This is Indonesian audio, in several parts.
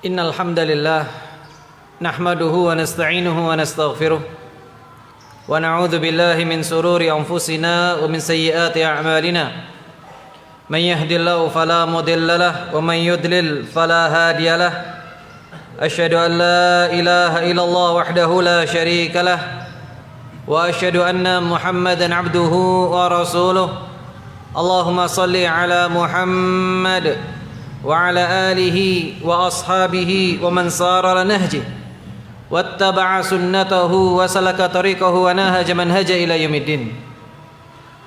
Innal hamdalillah nahmaduhu wa nasta'inuhu wa nastaghfiruh wa na'udzu billahi min sururi anfusina wa min sayyiati a'malina. Man yahdihillahu fala mudilla lahu wa man yudlil fala hadiya lahu. Asyhadu an la ilaha illallah wahdahu la syarika lah wa asyhadu anna Muhammadan abduhu wa rasuluh. Allahumma salli ala Muhammad wa ala alihi wa ashabihi wa man sara ala nahji wattaba'a sunnatahu wa salaka tariqahu wa nahaja manhaja ila yaumiddin.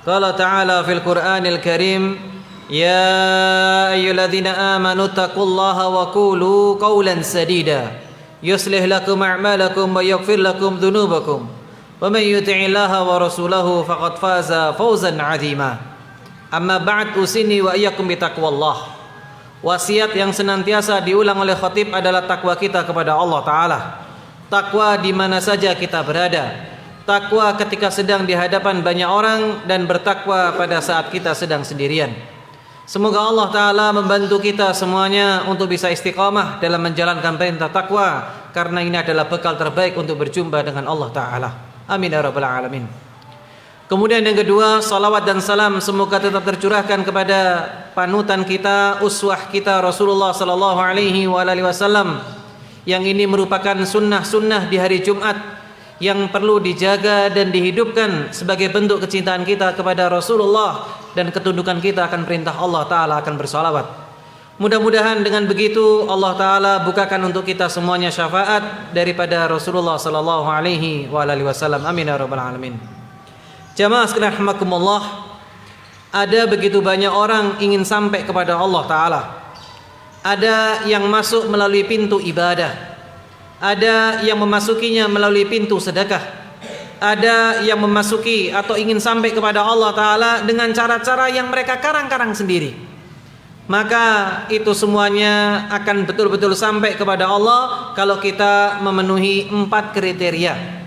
Qala ta'ala fil Qur'anil Karim, ya ayyuhalladzina amanu taqullaha wa qulu qawlan sadida yuslih lakum a'malakum wa yaghfir lakum dhunubakum wa man yuti'illaha wa rasulahu faqad faza fawzan 'azima. Amma ba'd, usini wa iyyakum bitaqwallah. Wasiat yang senantiasa diulang oleh khatib adalah takwa kita kepada Allah Ta'ala. Takwa di mana saja kita berada. Takwa ketika sedang di hadapan banyak orang, dan bertakwa pada saat kita sedang sendirian. Semoga Allah Ta'ala membantu kita semuanya untuk bisa istiqamah dalam menjalankan perintah takwa, karena ini adalah bekal terbaik untuk berjumpa dengan Allah Ta'ala. Amin ya rabbal alamin. Kemudian yang kedua, salawat dan salam semoga tetap tercurahkan kepada panutan kita, uswah kita, Rasulullah sallallahu alaihi wasallam, yang ini merupakan sunnah-sunnah di hari Jumat yang perlu dijaga dan dihidupkan sebagai bentuk kecintaan kita kepada Rasulullah dan ketundukan kita akan perintah Allah Ta'ala akan bersalawat. Mudah-mudahan dengan begitu Allah Ta'ala bukakan untuk kita semuanya syafaat daripada Rasulullah sallallahu alaihi wasallam. Amin ya rabbal alamin. Jamaah sekalian rahimakumullah, ada begitu banyak orang ingin sampai kepada Allah Ta'ala. Ada yang masuk melalui pintu ibadah, ada yang memasukinya melalui pintu sedekah, ada yang memasuki atau ingin sampai kepada Allah Ta'ala dengan cara-cara yang mereka karang-karang sendiri. Maka itu semuanya akan betul-betul sampai kepada Allah kalau kita memenuhi 4 kriteria.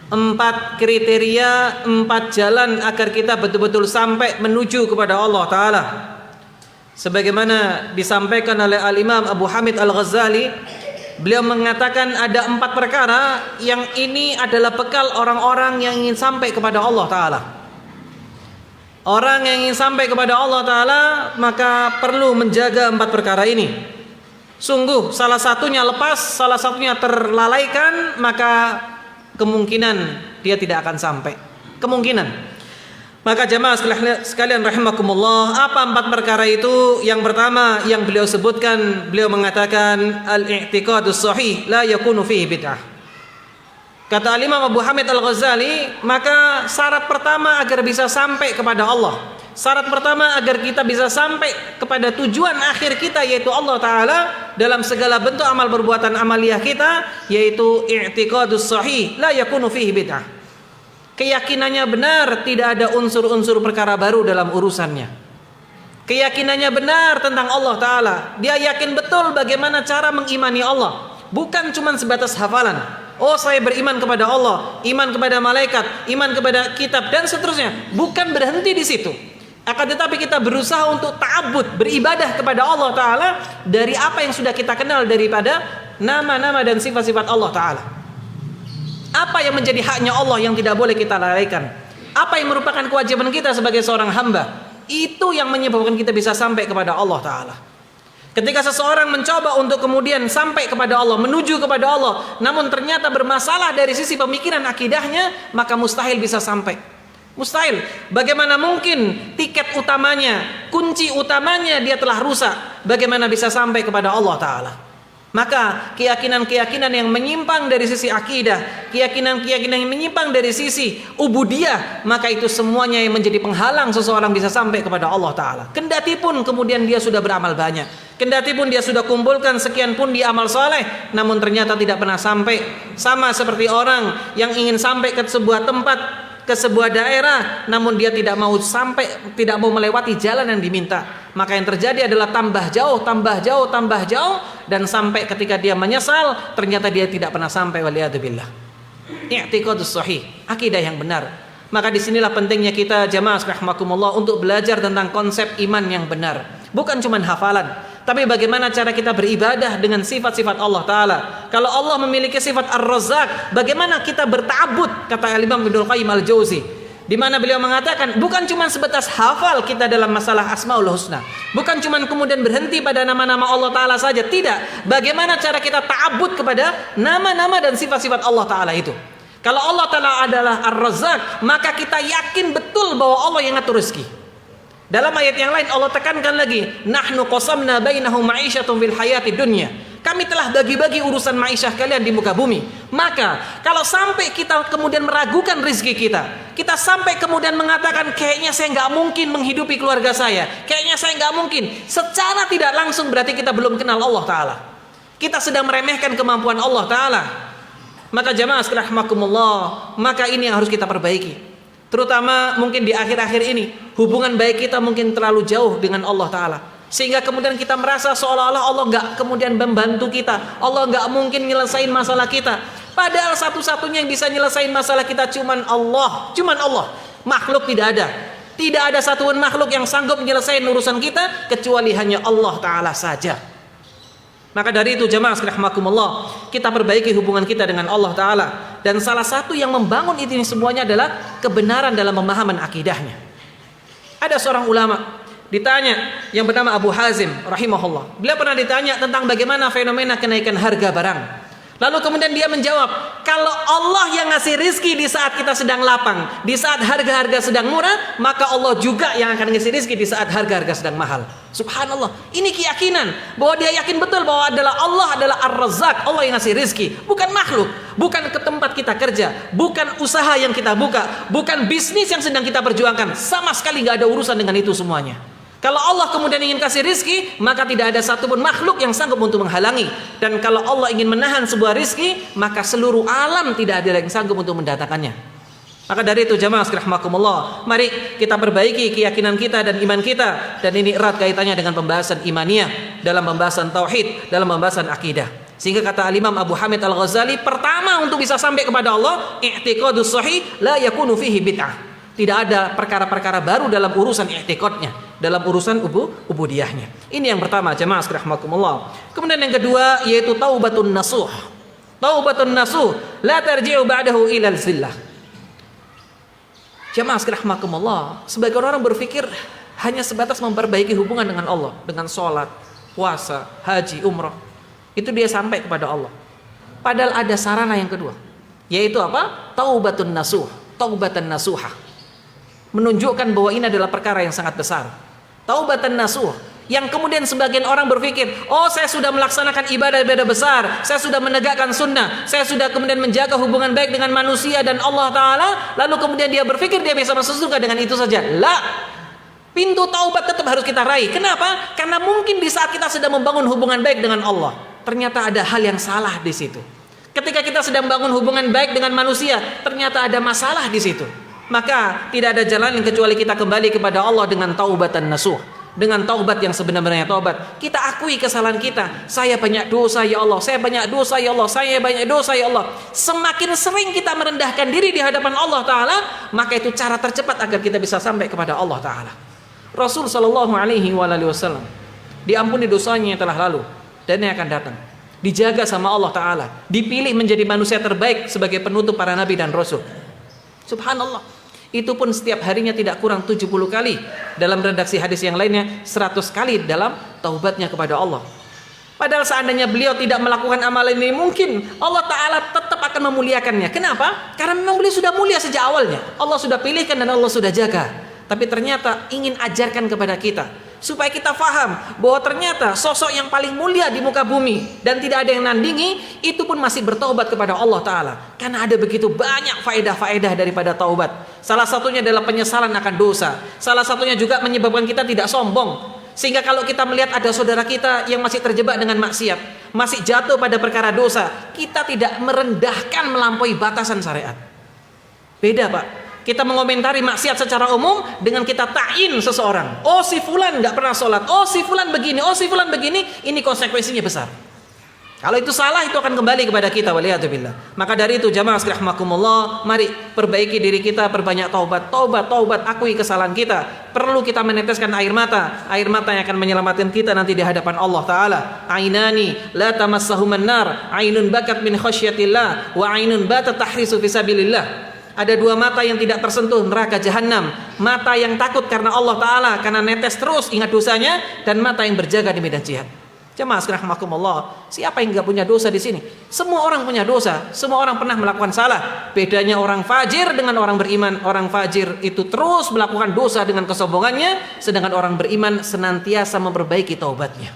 4 kriteria, 4 jalan agar kita betul-betul sampai menuju kepada Allah Ta'ala. Sebagaimana disampaikan oleh Al-Imam Abu Hamid Al-Ghazali, beliau mengatakan ada 4 perkara yang ini adalah bekal orang-orang yang ingin sampai kepada Allah Ta'ala. Orang yang ingin sampai kepada Allah Ta'ala maka perlu menjaga 4 perkara ini. Sungguh salah satunya lepas, salah satunya terlalaikan, maka kemungkinan dia tidak akan sampai. Kemungkinan. Maka jamaah sekalian rahimakumullah, apa 4 perkara itu? Yang pertama yang beliau sebutkan, beliau mengatakan al-i'tiqadus sahih la yakunu fihi bid'ah. Kata Imam Abu Hamid Al-Ghazali, maka syarat pertama agar bisa sampai kepada Allah, syarat pertama agar kita bisa sampai kepada tujuan akhir kita, yaitu Allah Ta'ala, dalam segala bentuk amal perbuatan amaliyah kita, yaitu i'tiqadus sahih la yakunu fihi bid'ah. Keyakinannya benar, tidak ada unsur-unsur perkara baru dalam urusannya. Keyakinannya benar tentang Allah Ta'ala. Dia yakin betul bagaimana cara mengimani Allah, bukan cuma sebatas hafalan. Oh, saya beriman kepada Allah, iman kepada malaikat, iman kepada kitab, dan seterusnya. Bukan berhenti di situ. Akan tetapi kita berusaha untuk ta'abbud, beribadah kepada Allah Ta'ala dari apa yang sudah kita kenal daripada nama-nama dan sifat-sifat Allah Ta'ala. Apa yang menjadi haknya Allah yang tidak boleh kita lalaikan, apa yang merupakan kewajiban kita sebagai seorang hamba, itu yang menyebabkan kita bisa sampai kepada Allah Ta'ala. Ketika seseorang mencoba untuk kemudian sampai kepada Allah, menuju kepada Allah, namun ternyata bermasalah dari sisi pemikiran akidahnya, maka mustahil bisa sampai. Mustahil. Bagaimana mungkin tiket utamanya, kunci utamanya dia telah rusak, bagaimana bisa sampai kepada Allah Ta'ala? Maka keyakinan-keyakinan yang menyimpang dari sisi akidah, keyakinan-keyakinan yang menyimpang dari sisi ubudiyah, maka itu semuanya yang menjadi penghalang seseorang bisa sampai kepada Allah Ta'ala. Kendati pun kemudian dia sudah beramal banyak, kendati pun dia sudah kumpulkan sekian pun di amal soleh, namun ternyata tidak pernah sampai. Sama seperti orang yang ingin sampai ke sebuah tempat, ke sebuah daerah, namun dia tidak mau sampai, tidak mau melewati jalan yang diminta. Maka yang terjadi adalah tambah jauh, tambah jauh, tambah jauh, dan sampai ketika dia menyesal, ternyata dia tidak pernah sampai. Waliyadzubillah. I'tiqadus sahih, akidah yang benar. Maka disinilah pentingnya kita jamaah rahimakumullah untuk belajar tentang konsep iman yang benar. Bukan cuma hafalan. Tapi bagaimana cara kita beribadah dengan sifat-sifat Allah Ta'ala? Kalau Allah memiliki sifat Ar-Razzaq, bagaimana kita berta'abbud? Kata Imam Ibnul Qayyim Al-Jauzi, di mana beliau mengatakan bukan cuma sebatas hafal kita dalam masalah Asmaul Husna, bukan cuma kemudian berhenti pada nama-nama Allah Ta'ala saja, tidak. Bagaimana cara kita ta'abbud kepada nama-nama dan sifat-sifat Allah Ta'ala itu? Kalau Allah Ta'ala adalah Ar-Razzaq, maka kita yakin betul bahwa Allah yang ngatur rezeki. Dalam ayat yang lain Allah tekankan lagi, nahnu qasamna bainahum ma'isyatum fil hayati dunya. Kami telah bagi-bagi urusan ma'isyah kalian di muka bumi. Maka kalau sampai kita kemudian meragukan rezeki kita sampai kemudian mengatakan kayaknya saya nggak mungkin menghidupi keluarga saya, kayaknya saya nggak mungkin, secara tidak langsung berarti kita belum kenal Allah Ta'ala. Kita sedang meremehkan kemampuan Allah Ta'ala. Maka jamaah sekalian rahimakumullah, maka ini yang harus kita perbaiki. Terutama mungkin di akhir-akhir ini, hubungan baik kita mungkin terlalu jauh dengan Allah Ta'ala, sehingga kemudian kita merasa seolah-olah Allah nggak kemudian membantu kita, Allah nggak mungkin nyelesain masalah kita. Padahal satu-satunya yang bisa nyelesain masalah kita cuman Allah, makhluk tidak ada. Tidak ada satupun makhluk yang sanggup menyelesaikan urusan kita kecuali hanya Allah Ta'ala saja. Maka dari itu jamaah sekalian rahimakumullah, kita perbaiki hubungan kita dengan Allah Ta'ala. Dan salah satu yang membangun ini semuanya adalah kebenaran dalam pemahaman akidahnya. Ada seorang ulama ditanya yang bernama Abu Hazim rahimahullah. Beliau pernah ditanya tentang bagaimana fenomena kenaikan harga barang. Lalu kemudian dia menjawab, kalau Allah yang ngasih rizki di saat kita sedang lapang, di saat harga-harga sedang murah, maka Allah juga yang akan ngasih rizki di saat harga-harga sedang mahal. Subhanallah, ini keyakinan bahwa dia yakin betul bahwa Allah adalah Ar-Razzaq, Allah yang ngasih rizki, bukan makhluk, bukan ke tempat kita kerja, bukan usaha yang kita buka, bukan bisnis yang sedang kita perjuangkan. Sama sekali nggak ada urusan dengan itu semuanya. Kalau Allah kemudian ingin kasih rizki, maka tidak ada satupun makhluk yang sanggup untuk menghalangi. Dan kalau Allah ingin menahan sebuah rizki, maka seluruh alam tidak ada yang sanggup untuk mendatangkannya. Maka dari itu jamaah sekalian rahimakumullah, mari kita perbaiki keyakinan kita dan iman kita. Dan ini erat kaitannya dengan pembahasan imaniyah, dalam pembahasan tauhid, dalam pembahasan akidah. Sehingga kata Imam Abu Hamid Al-Ghazali, pertama untuk bisa sampai kepada Allah, i'tiqadus sahih la yakunu fihi bid'ah. Tidak ada perkara-perkara baru dalam urusan i'tiqadnya, dalam urusan ubudiyahnya. Ini yang pertama jamaah sekalian rahimakumullah. Kemudian yang kedua yaitu taubatun nasuh. Taubatun nasuh la tarji'u ba'dahu ila zillah. Jamaah sekalian rahimakumullah, sebagian orang berpikir hanya sebatas memperbaiki hubungan dengan Allah, dengan sholat, puasa, haji, umrah, itu dia sampai kepada Allah. Padahal ada sarana yang kedua, yaitu apa? Taubatun nasuh, taubatan nasuhah. Menunjukkan bahwa ini adalah perkara yang sangat besar. Taubatan nasuh, yang kemudian sebagian orang berpikir, oh saya sudah melaksanakan ibadah-ibadah besar, saya sudah menegakkan sunnah, saya sudah kemudian menjaga hubungan baik dengan manusia dan Allah Ta'ala, lalu kemudian dia berpikir dia bisa masuk surga dengan itu saja. La, pintu taubat tetap harus kita raih. Kenapa? Karena mungkin di saat kita sedang membangun hubungan baik dengan Allah, ternyata ada hal yang salah di situ. Ketika kita sedang membangun hubungan baik dengan manusia, ternyata ada masalah di situ. Maka tidak ada jalan kecuali kita kembali kepada Allah dengan taubatan nasuh, dengan taubat yang sebenarnya taubat. Kita akui kesalahan kita. Saya banyak dosa ya Allah, saya banyak dosa ya Allah, saya banyak dosa ya Allah. Semakin sering kita merendahkan diri di hadapan Allah Ta'ala, maka itu cara tercepat agar kita bisa sampai kepada Allah Ta'ala. Rasul Sallallahu Alaihi Wasallam diampuni dosanya yang telah lalu dan yang akan datang, dijaga sama Allah Ta'ala, dipilih menjadi manusia terbaik sebagai penutup para nabi dan rasul. Subhanallah. Itu pun setiap harinya tidak kurang 70 kali. Dalam redaksi hadis yang lainnya 100 kali dalam taubatnya kepada Allah. Padahal seandainya beliau tidak melakukan amalan ini, mungkin Allah Ta'ala tetap akan memuliakannya. Kenapa? Karena memang beliau sudah mulia sejak awalnya. Allah sudah pilihkan dan Allah sudah jaga. Tapi ternyata ingin ajarkan kepada kita, supaya kita faham bahwa ternyata sosok yang paling mulia di muka bumi dan tidak ada yang nandingi, itu pun masih bertaubat kepada Allah Ta'ala. Karena ada begitu banyak faedah-faedah daripada taubat. Salah satunya adalah penyesalan akan dosa. Salah satunya juga menyebabkan kita tidak sombong. Sehingga kalau kita melihat ada saudara kita yang masih terjebak dengan maksiat, masih jatuh pada perkara dosa, kita tidak merendahkan melampaui batasan syariat. Beda Pak. Kita mengomentari maksiat secara umum dengan kita ta'in seseorang. Oh si fulan nggak pernah sholat, oh si fulan begini, oh si fulan begini. Ini konsekuensinya besar. Kalau itu salah, itu akan kembali kepada kita, waliyadzubillah. Maka dari itu jamaah sekalian rahimakumullah, mari perbaiki diri kita, perbanyak taubat, akui kesalahan kita. Perlu kita meneteskan air mata yang akan menyelamatkan kita nanti di hadapan Allah Ta'ala. Ainani la tamassahuman nar, ainun bakat min khasyatillah, wa ainun batat tahrisu fisabilillah. Ada dua mata yang tidak tersentuh neraka jahanam. Mata yang takut karena Allah Ta'ala, karena netes terus ingat dosanya, dan mata yang berjaga di medan jihad. Jemaah sekalian rahimakumullah, siapa yang enggak punya dosa di sini? Semua orang punya dosa, semua orang pernah melakukan salah. Bedanya orang fajir dengan orang beriman, orang fajir itu terus melakukan dosa dengan kesombongannya, sedangkan orang beriman senantiasa memperbaiki taubatnya.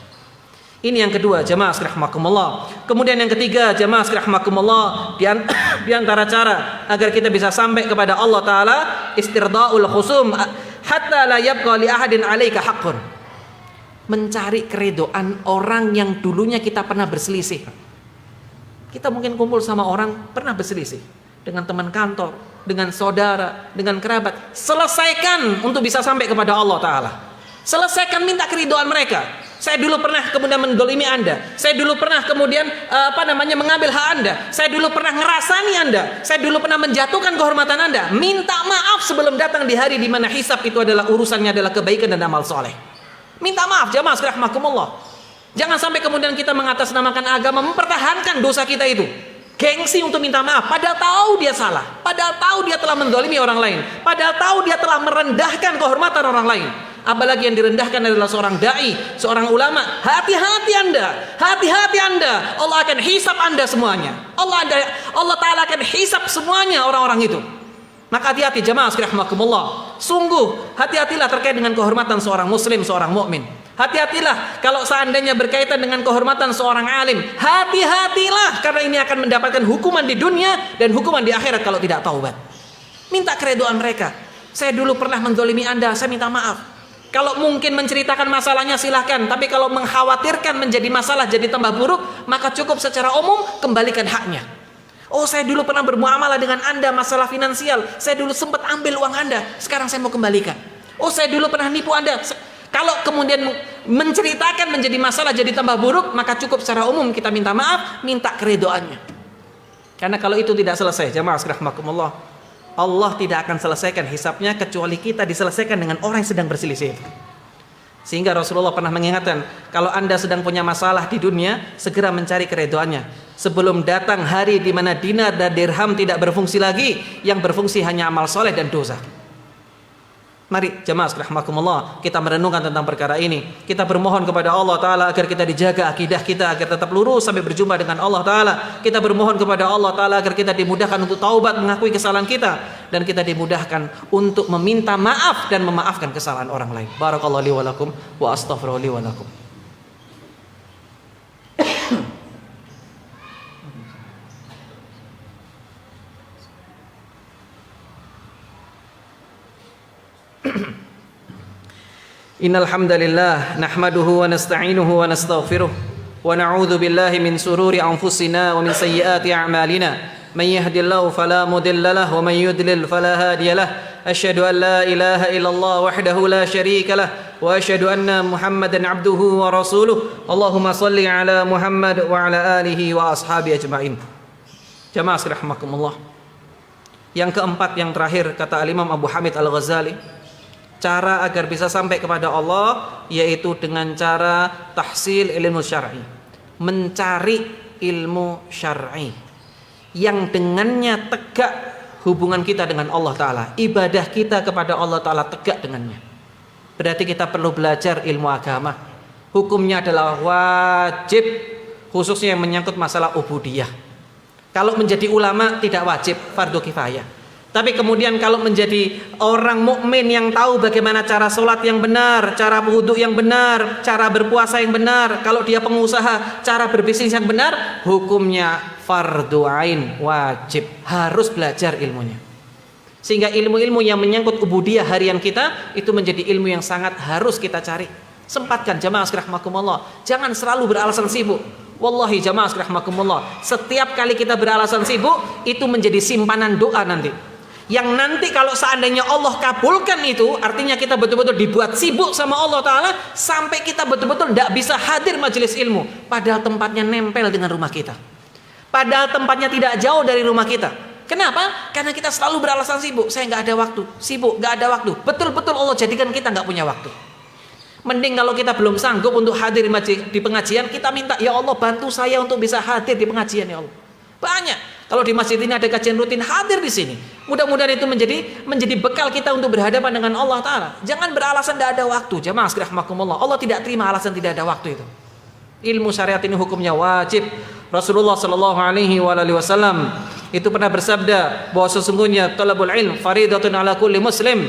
Ini yang kedua, jemaah sekalian rahimakumullah. Kemudian yang ketiga, jemaah sekalian rahimakumullah, di antara cara agar kita bisa sampai kepada Allah Ta'ala, istirdaul khusum hatta la yabqa li ahadin 'alaika haqqun. Mencari keredoan orang yang dulunya kita pernah berselisih. Kita mungkin kumpul sama orang pernah berselisih, dengan teman kantor, dengan saudara, dengan kerabat. Selesaikan untuk bisa sampai kepada Allah Ta'ala. Selesaikan, minta keridhaan mereka. Saya dulu pernah kemudian mendolimi Anda. Saya dulu pernah kemudian mengambil hak Anda. Saya dulu pernah ngerasani Anda. Saya dulu pernah menjatuhkan kehormatan Anda. Minta maaf sebelum datang di hari di mana hisab itu adalah urusannya adalah kebaikan dan amal soleh. Minta maaf jamaah sekalian rahimakumullah. Jangan sampai kemudian kita mengatasnamakan agama, mempertahankan dosa kita itu. Gengsi untuk minta maaf, padahal tahu dia salah, padahal tahu dia telah mendolimi orang lain, padahal tahu dia telah merendahkan kehormatan orang lain. Apalagi yang direndahkan adalah seorang dai, seorang ulama. Hati-hati Anda, hati-hati Anda. Allah akan hisab Anda semuanya. Allah Ta'ala akan hisab semuanya orang-orang itu. Maka hati-hati jamaah sekalian rahimakumullah. Sungguh hati-hatilah terkait dengan kehormatan seorang muslim, seorang mukmin. Hati-hatilah kalau seandainya berkaitan dengan kehormatan seorang alim. Hati-hatilah karena ini akan mendapatkan hukuman di dunia dan hukuman di akhirat kalau tidak taubat. Minta keredoan mereka. Saya dulu pernah menzalimi Anda, saya minta maaf. Kalau mungkin menceritakan masalahnya silahkan, tapi kalau mengkhawatirkan menjadi masalah jadi tambah buruk, maka cukup secara umum kembalikan haknya. Oh, saya dulu pernah bermuamalah dengan Anda masalah finansial. Saya dulu sempat ambil uang Anda. Sekarang saya mau kembalikan. Oh, saya dulu pernah nipu Anda. Kalau kemudian menceritakan menjadi masalah jadi tambah buruk, maka cukup secara umum kita minta maaf, minta keredoannya. Karena kalau itu tidak selesai, jamaah sekalian rahimakumullah, Allah tidak akan selesaikan hisabnya kecuali kita diselesaikan dengan orang yang sedang berselisih. Sehingga Rasulullah pernah mengingatkan, kalau Anda sedang punya masalah di dunia, segera mencari keredoannya sebelum datang hari di mana dinar dan dirham tidak berfungsi lagi, yang berfungsi hanya amal soleh dan dosa. Mari jemaah sekalian rahimakumullah, kita merenungkan tentang perkara ini. Kita bermohon kepada Allah Ta'ala agar kita dijaga akidah kita, agar tetap lurus sampai berjumpa dengan Allah Ta'ala. Kita bermohon kepada Allah Ta'ala agar kita dimudahkan untuk taubat, mengakui kesalahan kita, dan kita dimudahkan untuk meminta maaf dan memaafkan kesalahan orang lain. Barakallahu li wa lakum wa astaghfiru li wa lakum. Innal hamdalillah nahmaduhu wa nasta'inuhu wa nastaghfiruh wa na'udzu billahi min sururi anfusina wa min sayyiati a'malina man yahdihillahu fala mudilla lahu wa man yudlil fala hadiya lahu asyhadu an la ilaha illallah wahdahu la syarika lahu wa asyhadu anna Muhammadan 'abduhu wa rasuluh. Allahumma shalli ala Muhammad wa ala alihi wa ashabihi ajma'in. Jamaah rahimakumullah. Yang keempat, yang terakhir, kata Al-Imam Abu Hamid Al-Ghazali, cara agar bisa sampai kepada Allah yaitu dengan cara tahsil ilmu syar'i, mencari ilmu syar'i yang dengannya tegak hubungan kita dengan Allah Ta'ala, ibadah kita kepada Allah Ta'ala tegak dengannya. Berarti kita perlu belajar ilmu agama. Hukumnya adalah wajib, khususnya yang menyangkut masalah ubudiyah. Kalau menjadi ulama tidak wajib, fardu kifayah. Tapi kemudian kalau menjadi orang mukmin yang tahu bagaimana cara sholat yang benar, cara wudhu yang benar, cara berpuasa yang benar, kalau dia pengusaha, cara berbisnis yang benar, hukumnya fardu ain, wajib, harus belajar ilmunya. Sehingga ilmu-ilmu yang menyangkut ubudiyah harian kita itu menjadi ilmu yang sangat harus kita cari. Sempatkan jamaah sekalian rahimakumullah, jangan selalu beralasan sibuk. Wallahi jamaah sekalian rahimakumullah, setiap kali kita beralasan sibuk itu menjadi simpanan doa nanti Yang nanti kalau seandainya Allah kabulkan itu, artinya kita betul-betul dibuat sibuk sama Allah Ta'ala, sampai kita betul-betul tidak bisa hadir majelis ilmu. Padahal tempatnya nempel dengan rumah kita. Padahal tempatnya tidak jauh dari rumah kita. Kenapa? Karena kita selalu beralasan sibuk. Saya nggak ada waktu. Sibuk, nggak ada waktu. Betul-betul Allah jadikan kita nggak punya waktu. Mending kalau kita belum sanggup untuk hadir di pengajian, kita minta, ya Allah bantu saya untuk bisa hadir di pengajian ya Allah. Banyak. Kalau di masjid ini ada kajian rutin, hadir di sini. Mudah-mudahan itu menjadi bekal kita untuk berhadapan dengan Allah Ta'ala. Jangan beralasan tidak ada waktu. Jamaah sekalian rahimakumullah. Allah tidak terima alasan tidak ada waktu itu. Ilmu syariat ini hukumnya wajib. Rasulullah Shallallahu Alaihi Wasallam itu pernah bersabda bahwa sesungguhnya talabul ilm faridatun ala kulli muslim.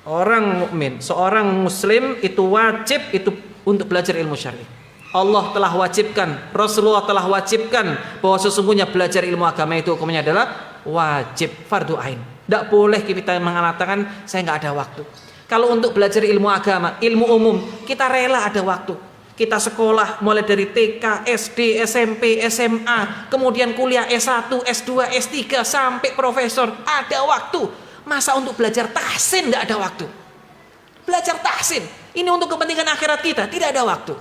Orang mukmin, seorang muslim itu wajib itu untuk belajar ilmu syar'i. Allah telah wajibkan, Rasulullah telah wajibkan bahwa sesungguhnya belajar ilmu agama itu hukumnya adalah wajib, fardu ain. Tidak boleh kita mengatakan saya nggak ada waktu. Kalau untuk belajar ilmu agama, ilmu umum, kita rela ada waktu. Kita sekolah mulai dari TK, SD, SMP, SMA, kemudian kuliah S1, S2, S3 sampai profesor, ada waktu. Masa untuk belajar tahsin tidak ada waktu? Belajar tahsin, ini untuk kepentingan akhirat kita, tidak ada waktu.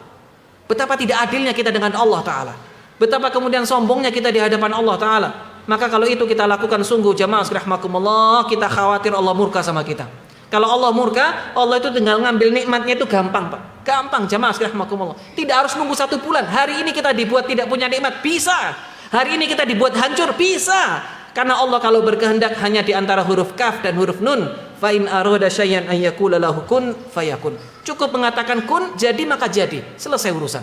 Betapa tidak adilnya kita dengan Allah Ta'ala. Betapa kemudian sombongnya kita di hadapan Allah Ta'ala. Maka kalau itu kita lakukan sungguh jamaah rahmakumullah, kita khawatir Allah murka sama kita. Kalau Allah murka, Allah itu tinggal ngambil nikmatnya itu gampang Pak. Gampang jamaah rahmakumullah. Tidak harus nunggu 1 bulan. Hari ini kita dibuat tidak punya nikmat, bisa. Hari ini kita dibuat hancur, bisa. Karena Allah kalau berkehendak hanya di antara huruf kaf dan huruf nun. Fa in arada syai'an ay yaqula lahu kun fayakun. Cukup mengatakan kun, jadi maka jadi. Selesai urusan.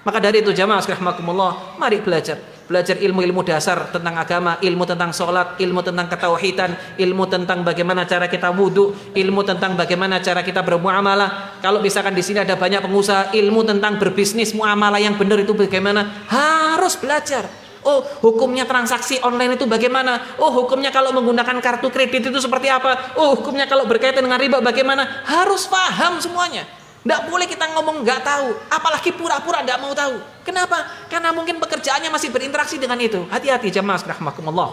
Maka dari itu jamaah rahimakumullah, mari belajar. Belajar ilmu-ilmu dasar tentang agama, ilmu tentang sholat, ilmu tentang ketauhidan, ilmu tentang bagaimana cara kita wudu, ilmu tentang bagaimana cara kita bermuamalah. Kalau misalkan di sini ada banyak pengusaha, ilmu tentang berbisnis, muamalah yang benar itu bagaimana? Harus belajar. Oh, hukumnya transaksi online itu bagaimana? Oh, hukumnya kalau menggunakan kartu kredit itu seperti apa? Oh, hukumnya kalau berkaitan dengan riba bagaimana? Harus paham semuanya. Tidak boleh kita ngomong nggak tahu, apalagi pura-pura nggak mau tahu. Kenapa? Karena mungkin pekerjaannya masih berinteraksi dengan itu. Hati-hati jamaah rahimakumullah.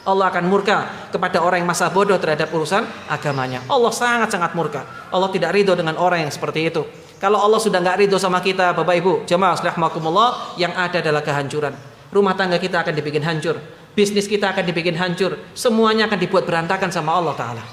Allah akan murka kepada orang yang masa bodoh terhadap urusan agamanya. Allah sangat-sangat murka. Allah tidak ridho dengan orang yang seperti itu. Kalau Allah sudah nggak ridho sama kita, Bapak Ibu, jamaah rahimakumullah, yang ada adalah kehancuran. Rumah tangga kita akan dibikin hancur, bisnis kita akan dibikin hancur, semuanya akan dibuat berantakan sama Allah Ta'ala.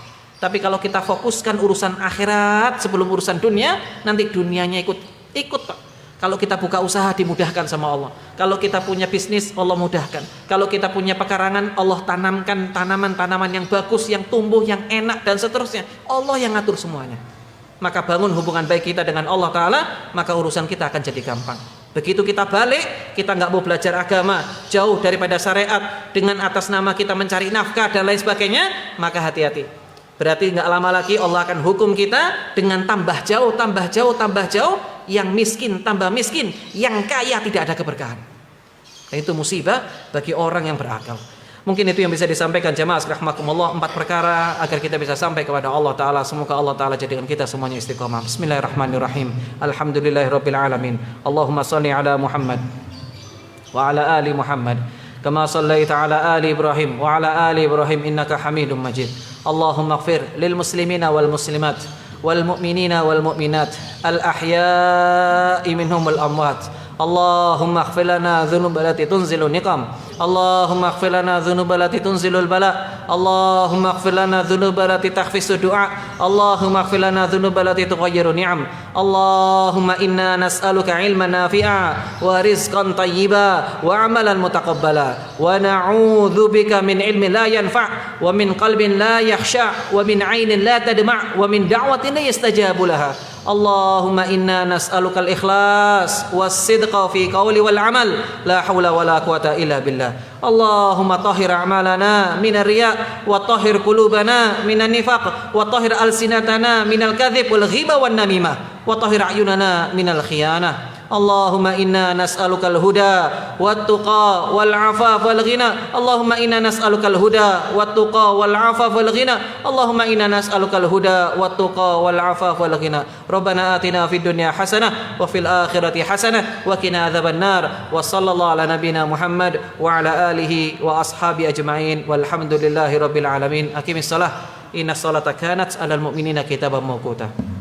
Tapi kalau kita fokuskan urusan akhirat sebelum urusan dunia, nanti dunianya ikut Pak. Kalau kita buka usaha dimudahkan sama Allah. Kalau kita punya bisnis Allah mudahkan. Kalau kita punya pekarangan Allah tanamkan tanaman-tanaman yang bagus, yang tumbuh, yang enak dan seterusnya. Allah yang ngatur semuanya. Maka bangun hubungan baik kita dengan Allah Ta'ala, maka urusan kita akan jadi gampang. Begitu kita balik, kita nggak mau belajar agama, jauh daripada syariat, dengan atas nama kita mencari nafkah dan lain sebagainya, maka hati-hati. Berarti nggak lama lagi Allah akan hukum kita dengan tambah jauh, yang miskin tambah miskin, yang kaya tidak ada keberkahan. Dan itu musibah bagi orang yang berakal. Mungkin itu yang bisa disampaikan jamaah rahimakumullah, 4 perkara agar kita bisa sampai kepada Allah Ta'ala. Semoga Allah Ta'ala jadikan kita semuanya istiqamah. Bismillahirrahmanirrahim. Alhamdulillahirabbil alamin. Allahumma shalli ala Muhammad wa ala ali Muhammad kama shallaita ala ali Ibrahim wa ala ali Ibrahim innaka Hamidum Majid. Allahumma ighfir lil muslimina wal muslimat wal mu'minina wal mu'minat al ahya'i minhum wal amwat. Allahumma ighfir lana dhunuba allati tunzilu niqam. Allahumma ighfir lana dhunuba allati tunzilul bala. Allahumma ighfir lana dhunuba allati takhfisu du'a. Allahumma ighfir lana dhunuba allati tughayyiru ni'am. Allahumma inna nas'aluka ilman nafi'a wa rizqan tayyiba wa amalan mutaqabbala wa na'udzubika min ilmin la yanfa' wa min qalbin la yakhsha' wa min 'ainin la tadma' wa min da'watin la yastajabu laha. Allahumma inna nas'alukal ikhlas was-sidqa fi qawli wal amal la hawla wala quwata illa billah. Allahumma tahhir a'malana minar riya' wa tahhir qulubana minan nifaq wa tahhir alsinatana minal kadhib wal ghiba wan namimah wa tahhir a'yunana minal khiyanah. Allahumma inna nas'alukal huda wat-tuqa wal 'afafa wal ghina. Allahumma inna nas'alukal huda wat-tuqa wal 'afafa wal ghina. Allahumma inna nas'alukal huda wat-tuqa wal 'afafa wal ghina. Rabbana atina fid dunya hasanah wa fil akhirati hasanah wa qina adzabannar. Wa sallallahu ala nabiyyina Muhammad wa ala alihi wa ashabi ajma'in. Walhamdulillahi rabbil alamin. Aqimis shalah. Inna sholata kanat 'alal mu'minina kitaban mawquta.